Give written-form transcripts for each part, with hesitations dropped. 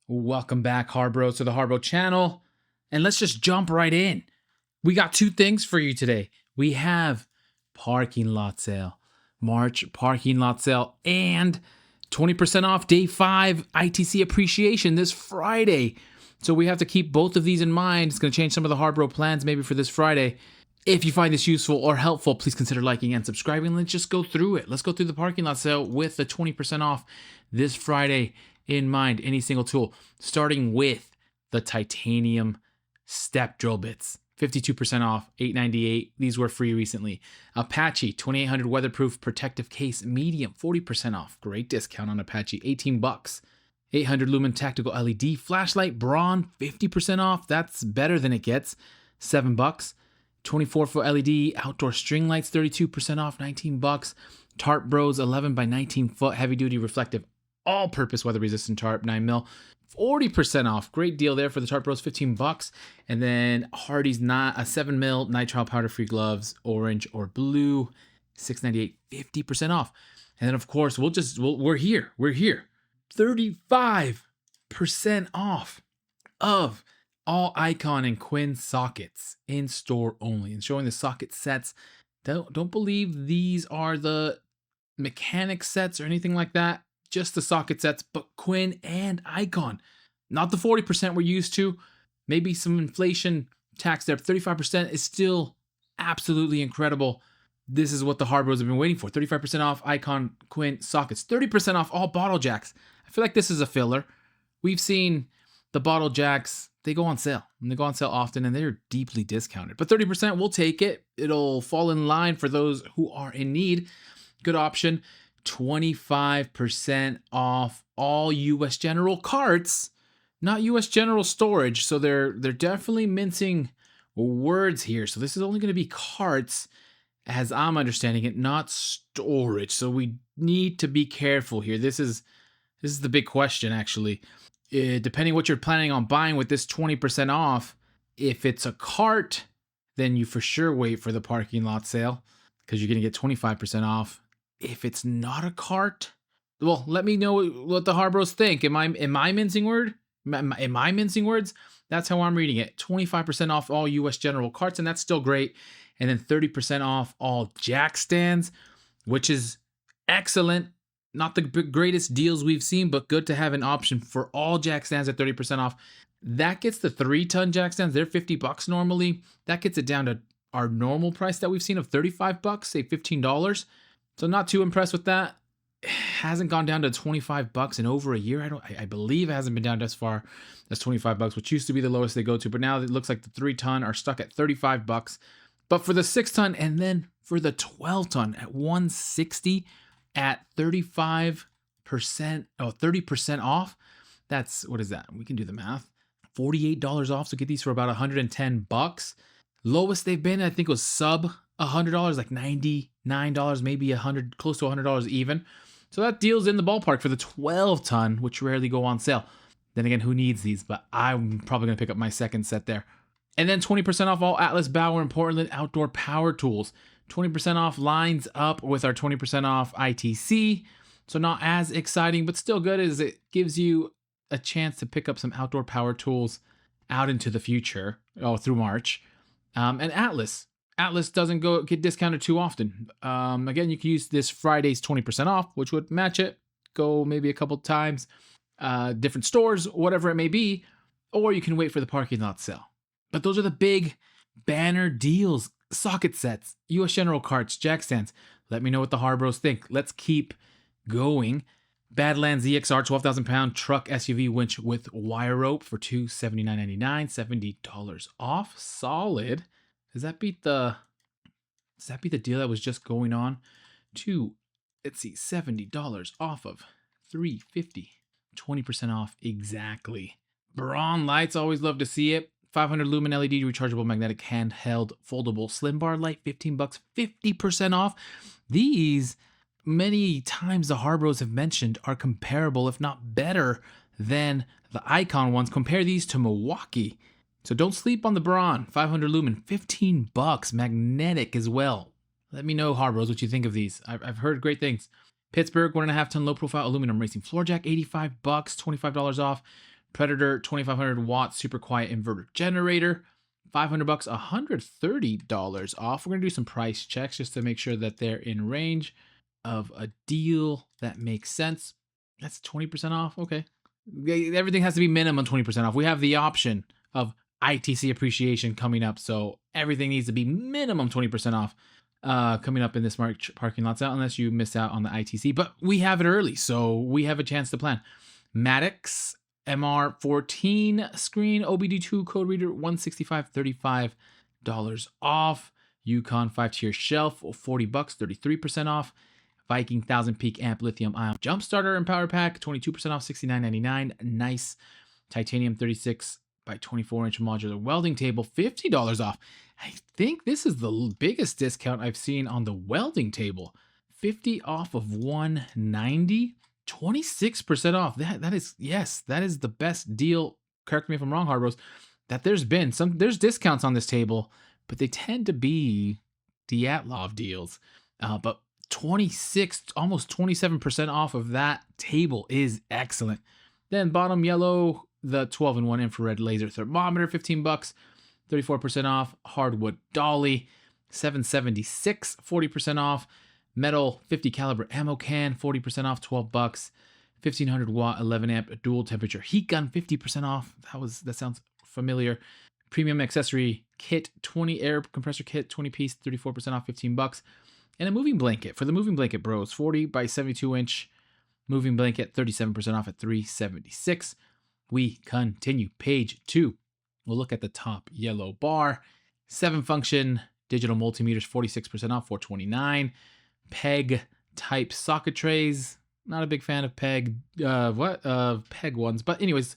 Welcome back, Harbros, to the Harbro channel. And let's just jump right in. We got two things for you today. We have parking lot sale, March parking lot sale, and 20% off day 5 ITC appreciation this Friday. So we have to keep both of these in mind. It's going to change some of the Harbro plans maybe for this Friday. If you find this useful or helpful, please consider liking and subscribing. Let's just go through it. Let's go through the parking lot sale with the 20% off this Friday in mind. Any single tool, starting with the titanium step drill bits. 52% off, $898. These were free recently. Apache 2800 weatherproof protective case medium, 40% off. Great discount on Apache, $18. 800 lumen tactical LED flashlight Braun, 50% off. That's better than it gets. $7. 24-foot LED outdoor string lights, 32% off, $19. Tarp Bros 11 by 19 foot heavy duty reflective all-purpose weather resistant tarp, 9mm, 40% off. Great deal there for the Tarp Bros, $15. And then Hardy's not a 7mm nitrile powder free gloves, orange or blue, $698, 50% off. And then of course we're here. 35% off of all Icon and Quinn sockets in store only, and showing the socket sets. Don't believe these are the mechanic sets or anything like that. Just the socket sets, but Quinn and Icon. Not the 40% we're used to. Maybe some inflation tax there. 35% is still absolutely incredible. This is what the Harbros have been waiting for. 35% off Icon, Quinn sockets. 30% off all bottle jacks. I feel like this is a filler. We've seen the bottle jacks, they go on sale. And they go on sale often, and they're deeply discounted. But 30%, we'll take it. It'll fall in line for those who are in need. Good option. 25% off all US General carts, not US General storage. So they're definitely mincing words here. So this is only going to be carts, as I'm understanding it, not storage. So we need to be careful here. This is the big question, actually. Depending what you're planning on buying with this 20% off, if it's a cart, then you for sure wait for the parking lot sale because you're going to get 25% off. If it's not a cart, well, let me know what the Harbros think. Am I mincing word? Am I mincing words? That's how I'm reading it. 25% off all US General carts, and that's still great. And then 30% off all jack stands, which is excellent. Not the greatest deals we've seen, but good to have an option for all jack stands at 30% off. That gets the 3-ton jack stands. They're $50 normally. That gets it down to our normal price that we've seen of $35, say $15. So not too impressed with that. It hasn't gone down to $25 in over a year. I believe it hasn't been down as far as $25, which used to be the lowest they go to. But now it looks like the 3-ton are stuck at $35. But for the 6-ton and then for the 12-ton at $160 at 35%, 30% off. That's, what is that? We can do the math. $48 off. So get these for about $110. Lowest they've been, I think, was sub $100, like $99, maybe $100, close to $100 even. So that deal's in the ballpark for the 12-ton, which rarely go on sale. Then again, who needs these? But I'm probably going to pick up my second set there. And then 20% off all Atlas, Bauer, and Portland outdoor power tools. 20% off lines up with our 20% off ITC. So not as exciting, but still good, as it gives you a chance to pick up some outdoor power tools out into the future, through March. And Atlas doesn't get discounted too often. Again, you can use this Friday's 20% off, which would match it. Go maybe a couple times, different stores, whatever it may be, or you can wait for the parking lot sale. But those are the big banner deals. Socket sets, US General carts, jack stands. Let me know what the Harbros think. Let's keep going. Badlands EXR 12,000 pound truck SUV winch with wire rope for $279.99, $70 off. Solid. Does that beat the deal that was just going on? Let's see, $70 off of $350. 20% off exactly. Braun lights, always love to see it. 500 lumen LED rechargeable magnetic handheld foldable slim bar light, $15, 50% off. These, many times the Harbros have mentioned, are comparable, if not better, than the Icon ones. Compare these to Milwaukee. So don't sleep on the Braun. 500 lumen, $15, magnetic as well. Let me know, Harbros, what you think of these. I've heard great things. Pittsburgh 1.5 ton low profile aluminum racing floor jack, $85, $25 off. Predator 2500 watt super quiet inverter generator, $500, $130 off. We're going to do some price checks just to make sure that they're in range of a deal that makes sense. That's 20% off. Okay. Everything has to be minimum 20% off. We have the option of ITC appreciation coming up, so everything needs to be minimum 20% off coming up in this parking lot sale, unless you miss out on the ITC. But we have it early, so we have a chance to plan. Maddox MR14 screen OBD2 code reader, $165.35 off. Yukon 5-tier shelf, $40, 33% off. Viking 1000 peak amp lithium ion jump starter and power pack, 22% off, $69.99. Nice. Titanium 36 by 24-inch modular welding table, $50 off. I think this is the biggest discount I've seen on the welding table. 50 off of 190, 26% off. That is the best deal. Correct me if I'm wrong, Harbros, that there's been. There's discounts on this table, but they tend to be Dyatlov deals. But 26, almost 27% off of that table is excellent. Then bottom yellow, the 12-in-1 infrared laser thermometer, $15, 34% off. Hardwood dolly, $776, 40% off. Metal 50 caliber ammo can, 40% off, $12. 1500 watt 11 amp dual temperature heat gun, 50% off. That sounds familiar. Premium accessory kit, 20 air compressor kit, 20 piece, 34% off, $15. And a moving blanket for the moving blanket bros, 40 by 72 inch moving blanket, 37% off at $376. We continue. Page 2. We'll look at the top yellow bar. 7-function digital multimeters, 46% off, $429. Peg type socket trays. Not a big fan of peg ones, but anyways,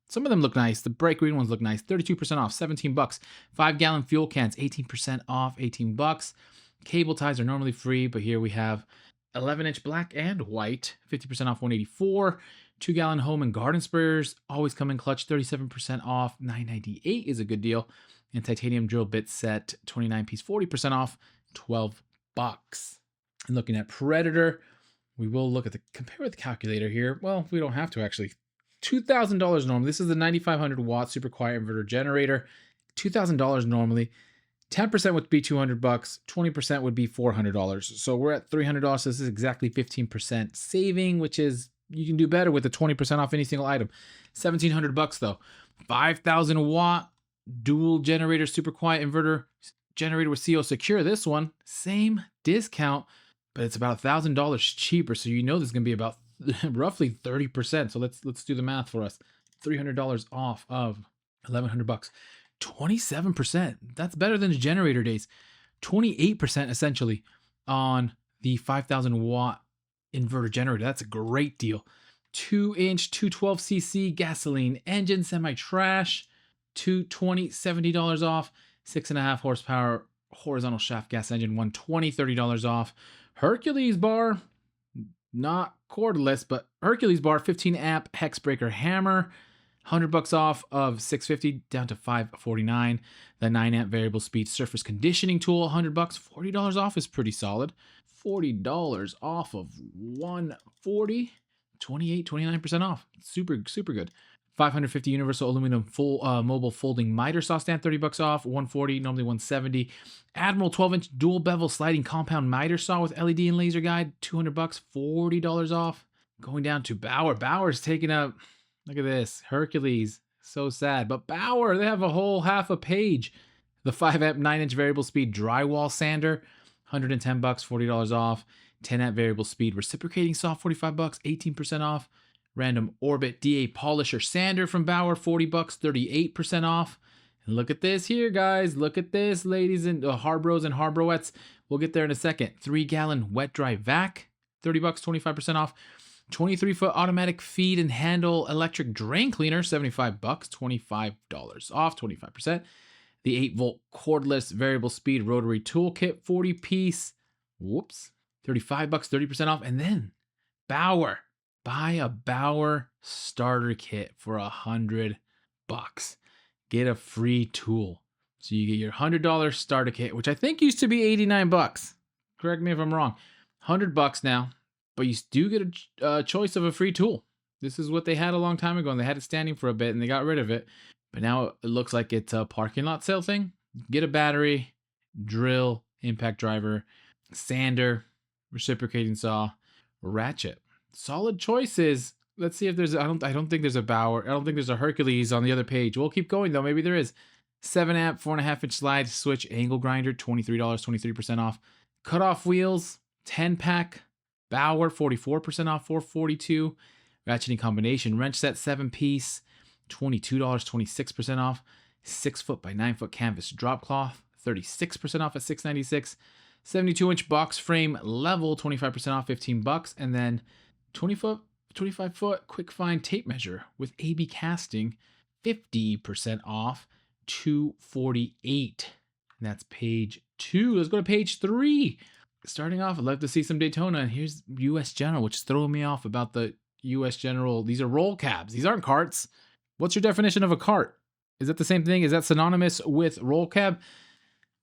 some of them look nice. The bright green ones look nice. 32% off, $17. 5-gallon fuel cans, 18% off, $18. Cable ties are normally free, but here we have 11-inch black and white, 50% off, $184. 2-gallon home and garden sprayers always come in clutch, 37% off, $998 is a good deal. And titanium drill bit set, 29-piece, 40% off, $12. And looking at Predator, we will look at compare with the calculator here. Well, we don't have to actually. $2,000 normally. This is the 9,500 watt super quiet inverter generator. $2,000 normally. 10% would be $200, 20% would be $400. So we're at $300. So this is exactly 15% saving, which is, you can do better with the 20% off any single item. $1,700 though. 5,000 watt dual generator super quiet inverter generator with CO Secure. This one, same discount, but it's about $1,000 cheaper. So you know this is going to be about roughly 30%. So let's do the math for us. $300 off of $1,100. 27%. That's better than the generator days. 28% essentially on the 5,000 watt inverter generator. That's a great deal. 2-inch 212cc gasoline engine, semi-trash, $220, $70 off. 6.5 horsepower horizontal shaft gas engine, $120, $30 off. Hercules bar, not cordless, but Hercules bar, 15 amp hex breaker hammer, $100 off of $650 down to $549. The 9 amp variable speed surface conditioning tool, $100, $40 off is pretty solid. $40 off of $140, 29% off. Super good. 550 universal aluminum full mobile folding miter saw stand, $30 off, $140, normally $170. Admiral 12-inch dual bevel sliding compound miter saw with LED and laser guide, $200, $40 off. Going down to Bauer. Bauer's taking up, look at this, Hercules, so sad. But Bauer, they have a whole half a page. The 5 amp 9-inch variable speed drywall sander, $110, $40 off. 10 amp variable speed reciprocating saw, $45, 18% off. Random Orbit DA polisher sander from Bauer, $40, 38% off. And look at this here, guys. Look at this, ladies and Harbros and Harbroettes. We'll get there in a second. 3-gallon wet dry vac, $30, 25% off. 23-foot automatic feed and handle electric drain cleaner, $75, $25 off, 25%. The 8-volt cordless variable speed rotary toolkit, 40-piece, $35, 30% off. And then Bauer. Buy a Bauer starter kit for $100. Get a free tool. So you get your $100 starter kit, which I think used to be $89. Correct me if I'm wrong. $100 now, but you do get a choice of a free tool. This is what they had a long time ago, and they had it standing for a bit, and they got rid of it. But now it looks like it's a parking lot sale thing. Get a battery, drill, impact driver, sander, reciprocating saw, ratchet. Solid choices. Let's see if there's. I don't think there's a Bauer. I don't think there's a Hercules on the other page. We'll keep going though. Maybe there is. 7 amp, 4.5 inch slide switch angle grinder, $23, 23% off. Cutoff wheels, 10 pack. Bauer, 44% off, 442. Ratcheting combination wrench set, 7 piece, $22, 26% off. 6 foot by 9 foot canvas drop cloth, 36% off at $6.96. 72-inch box frame level, 25% off, $15. And then 25 foot quick find tape measure with AB casting, 50% off, $248. And that's page 2. Let's go to page 3. Starting off, I'd love to see some Daytona. And here's US General, which is throwing me off about the US General. These are roll cabs. These aren't carts. What's your definition of a cart? Is that the same thing? Is that synonymous with roll cab?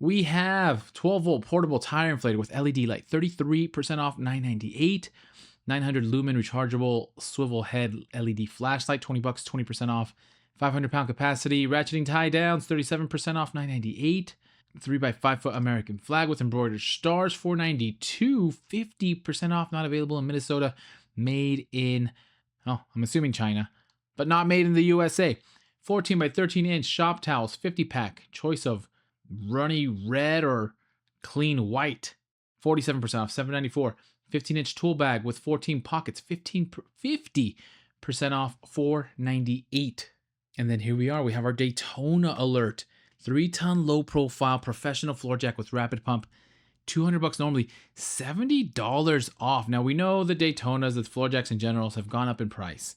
We have 12-volt portable tire inflator with LED light, 33% off, $998. 900 lumen rechargeable swivel head LED flashlight, $20, 20% off. 500-pound capacity ratcheting tie downs, 37% off, $998. 3x5 foot American flag with embroidered stars, $492. 50% off, not available in Minnesota. Made in, oh, I'm assuming China, but not made in the USA. 14 by 13 inch shop towels, 50 pack, choice of runny red or clean white, 47% off, $794. 15-inch tool bag with 14 pockets, 50% off, $498. And then here we are. We have our Daytona alert. 3-ton low profile professional floor jack with rapid pump. $200 normally, $70 off. Now we know the Daytonas, the floor jacks in general have gone up in price.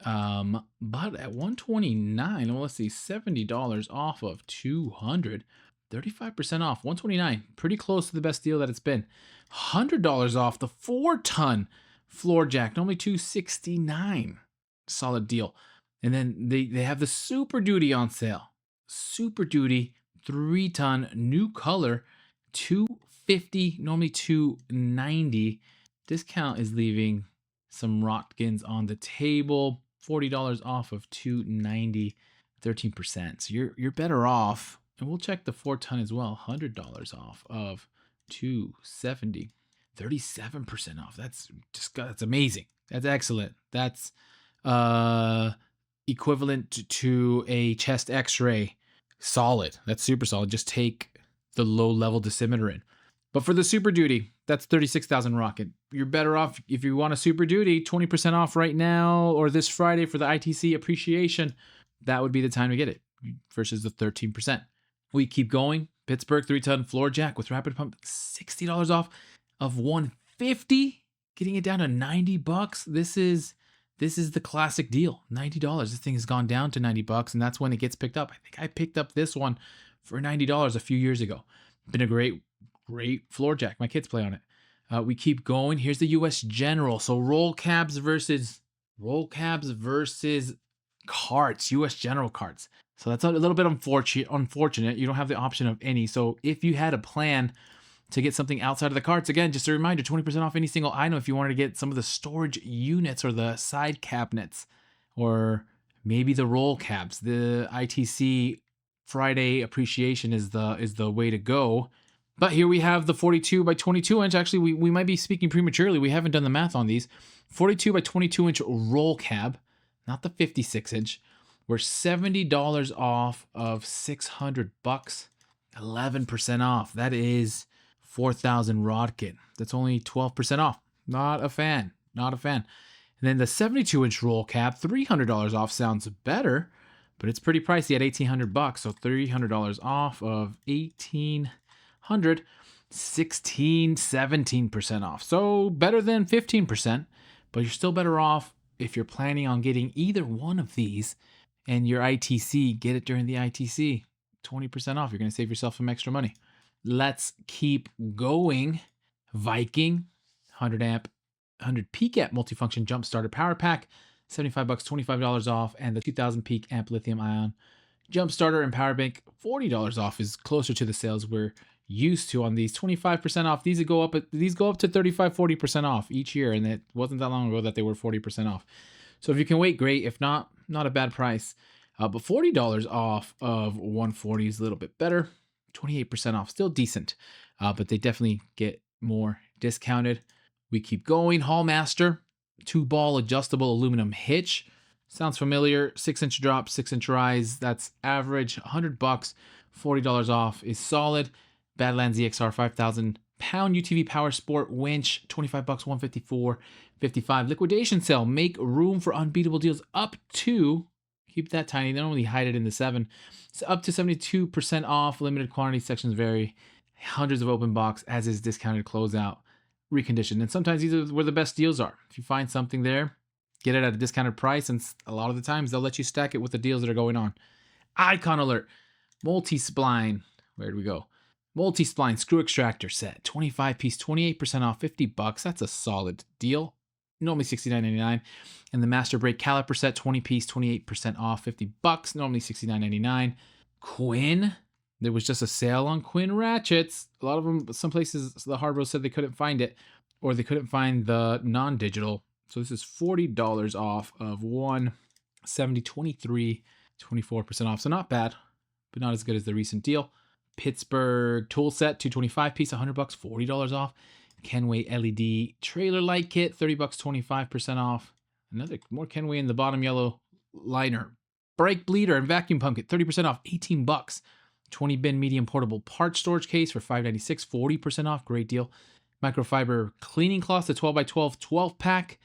But at $129, well, let's see, $70 off of $200, 35% off, $129, pretty close to the best deal that it's been. $100 off the 4-ton floor jack, normally $269, solid deal. And then they have the Super Duty on sale. Super Duty 3-ton new color, $250, normally $290. Discount is leaving some Rotkins on the table. $40 off of $290, 13%. So you're better off. And we'll check the 4-ton as well. $100 off of $270, 37% off. That's amazing. That's excellent. That's equivalent to a chest X-ray. Solid. That's super solid. Just take the low level dosimeter in. But for the Super Duty, that's $36,000 rocket. You're better off if you want a Super Duty, 20% off right now or this Friday for the ITC appreciation. That would be the time to get it versus the 13%. We keep going. Pittsburgh 3-ton floor jack with rapid pump, $60 off of $150, getting it down to $90. This is the classic deal. $90. This thing has gone down to $90, and that's when it gets picked up. I think I picked up this one for $90 a few years ago. Been a great floor jack. My kids play on it. We keep going. Here's the US General. So roll cabs versus carts, US General carts. So that's a little bit unfortunate. You don't have the option of any. So if you had a plan to get something outside of the carts, again, just a reminder, 20% off any single item if you wanted to get some of the storage units or the side cabinets or maybe the roll cabs. The ITC Friday appreciation is the way to go. But here we have the 42 by 22 inch. Actually, we might be speaking prematurely. We haven't done the math on these. 42 by 22 inch roll cab, not the 56 inch. We're $70 off of $600, 11% off. That is 4,000 Rodkin. That's only 12% off. Not a fan. And then the 72 inch roll cab, $300 off sounds better, but it's pretty pricey at $1,800. So $300 off of $1,800, 17% off. So better than 15%, but you're still better off if you're planning on getting either one of these and your ITC, get it during the ITC. 20% off. You're going to save yourself some extra money. Let's keep going. Viking, 100 amp, 100 peak amp multifunction jump starter power pack, $75, $25 off, and the 2000 peak amp lithium ion jump starter and power bank, $40 off, is closer to the sales we're used to on these. 25% off. These go up to 35, 40% off each year, and it wasn't that long ago that they were 40% off. So if you can wait, great. If not, not a bad price. But $40 off of 140 is a little bit better. 28% off, still decent. But they definitely get more discounted. We keep going. Hallmaster, 2-ball adjustable aluminum hitch. Sounds familiar. 6-inch drop, 6-inch rise. That's average. $100. $40 off is solid. Badlands EXR 5,000-pound UTV Power Sport winch. $25. $154.55. Liquidation sale. Make room for unbeatable deals up to. Keep that tiny. They don't really hide it in the 7. So up to 72% off. Limited quantity, sections vary. Hundreds of open box, as is discounted closeout, reconditioned. And sometimes these are where the best deals are. If you find something there, get it at a discounted price. And a lot of the times they'll let you stack it with the deals that are going on. Icon alert. Multi-spline. Where do we go? Multi-spline screw extractor set. 25-piece, 28% off, $50. That's a solid deal. Normally $69.99. And the master brake caliper set, 20-piece, 28% off, $50. Normally $69.99. Quinn. There was just a sale on Quinn ratchets. A lot of them, some places, the hardware said they couldn't find it, or they couldn't find the non-digital. So this is $40 off of 170, 23, 24% off. So not bad, but not as good as the recent deal. Pittsburgh tool set, 225-piece, $100, $40 off. Kenway LED trailer light kit, $30, 25% off. Another more Kenway in the bottom yellow liner. Brake bleeder and vacuum pump kit, 30% off, $18. 20-bin medium portable part storage case for $5.96, 40% off, great deal. Microfiber cleaning cloth, the 12x12 12-pack,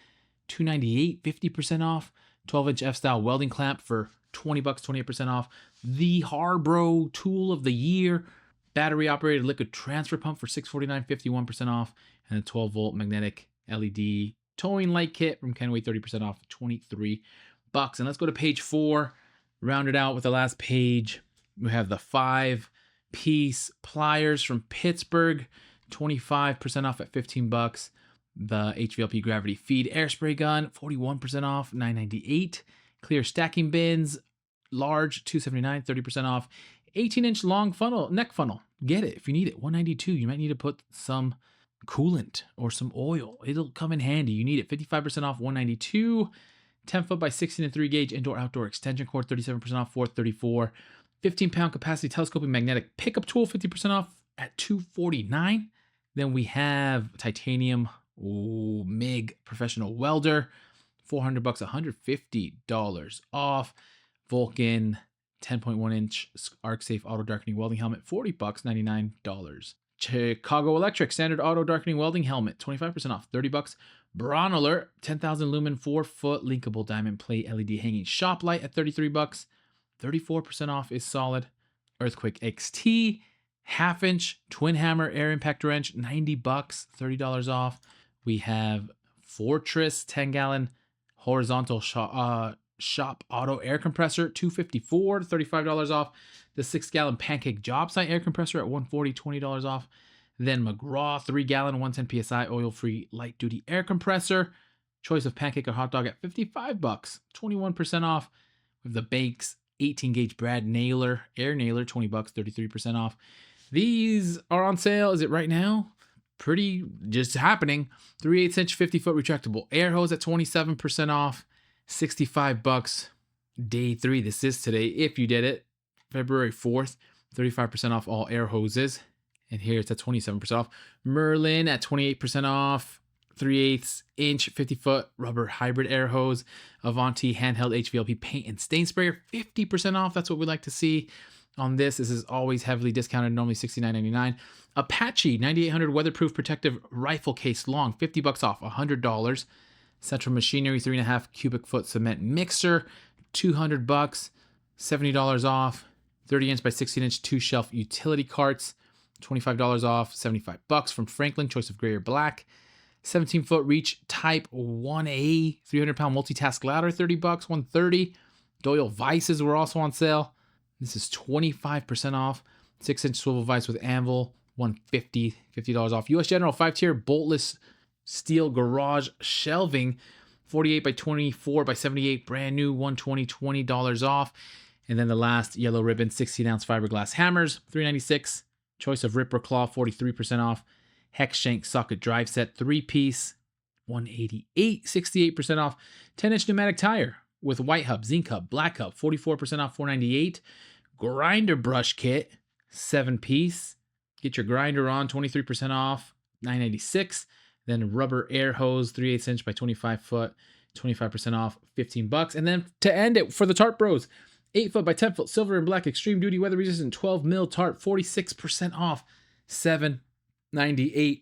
$298, 50% off. 12-inch F-style welding clamp for $20, 28% off. The Harbro tool of the year, battery-operated liquid transfer pump for $649, 51% off. And a 12-volt magnetic LED towing light kit from Kenway, 30% off, $23. And let's go to page 4, round it out with the last page. We have the 5-piece pliers from Pittsburgh, 25% off at $15. The HVLP gravity feed air spray gun, 41% off, $9.98. Clear stacking bins, large, $279, 30% off. 18-inch long funnel, neck funnel. Get it if you need it, $192. You might need to put some coolant or some oil. It'll come in handy. You need it, 55% off, $192. 10-foot by 16-3 gauge indoor-outdoor extension cord, 37% off, $434. 15-pound capacity telescoping magnetic pickup tool, 50% off at $249. Then we have titanium MIG professional welder, $400, $150 off. Vulcan 10.1-inch arc safe auto darkening welding helmet, $40, $99. Chicago Electric standard auto darkening welding helmet, 25% off, $30. Braun Alert 10,000 lumen 4-foot linkable diamond plate LED hanging shop light at $33. 34% off is solid. Earthquake XT, 1/2-inch twin hammer air impact wrench, $90, $30 off. We have Fortress 10-gallon horizontal shop auto air compressor, $254, $35 off. The 6-gallon pancake job site air compressor at $140, $20 off. Then McGraw 3-gallon 110 psi oil-free light duty air compressor. Choice of pancake or hot dog at $55, 21% off. We have the Bakes 18-gauge Brad nailer, air nailer, $20, 33% off. These are on sale. Is it right now? Pretty just happening. 3/8-inch 50-foot retractable air hose at 27% off, $65. Day 3. This is today. If you did it, February 4th, 35% off all air hoses. And here it's at 27% off. Merlin at 28% off. 3/8-inch 50-foot rubber hybrid air hose. Avanti handheld HVLP paint and stain sprayer, 50% off. That's what we like to see on this. This is always heavily discounted, normally $69.99. Apache 9800 weatherproof protective rifle case long, $50 off, $100. Central Machinery 3.5 cubic foot cement mixer, $200, $70 off. 30-inch by 16-inch 2-shelf utility carts, $25 off, $75 from Franklin, choice of gray or black. 17-foot reach type 1A 300-pound multitask ladder, $30, $130. Doyle vices were also on sale. This is 25% off. 6-inch swivel vise with anvil, $150, $50 off. US General 5-tier boltless steel garage shelving, 48 by 24 by 78, brand new, $120, $20 off. And then the last yellow ribbon 16-ounce fiberglass hammers, $396. Choice of ripper claw, 43% off. Hex shank socket drive set, 3-piece, 188, 68% off. 10-inch pneumatic tire with white hub, zinc hub, black hub, 44% off, 498. Grinder brush kit, 7-piece. Get your grinder on, 23% off, 996. Then rubber air hose, 3/8 inch by 25 foot, 25% off, $15. And then to end it for the tarp bros, 8 foot by 10 foot silver and black extreme duty weather resistant 12 mil tarp, 46% off, $798.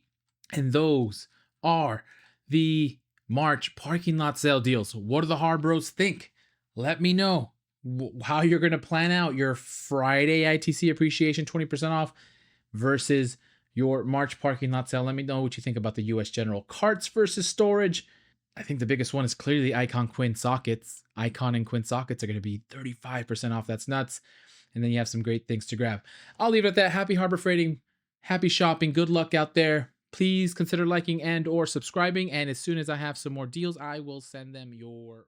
And those are the March parking lot sale deals. What do the hard bros think? Let me know how you're going to plan out your Friday ITC appreciation 20% off versus your March parking lot sale. Let me know what you think about the US General carts versus storage. I think the biggest one is clearly the Icon Quinn sockets. Icon and Quinn sockets are going to be 35% off. That's nuts. And then you have some great things to grab. I'll leave it at that. Happy Harbor Freighting. Happy shopping. Good luck out there. Please consider liking and or subscribing. And as soon as I have some more deals, I will send them your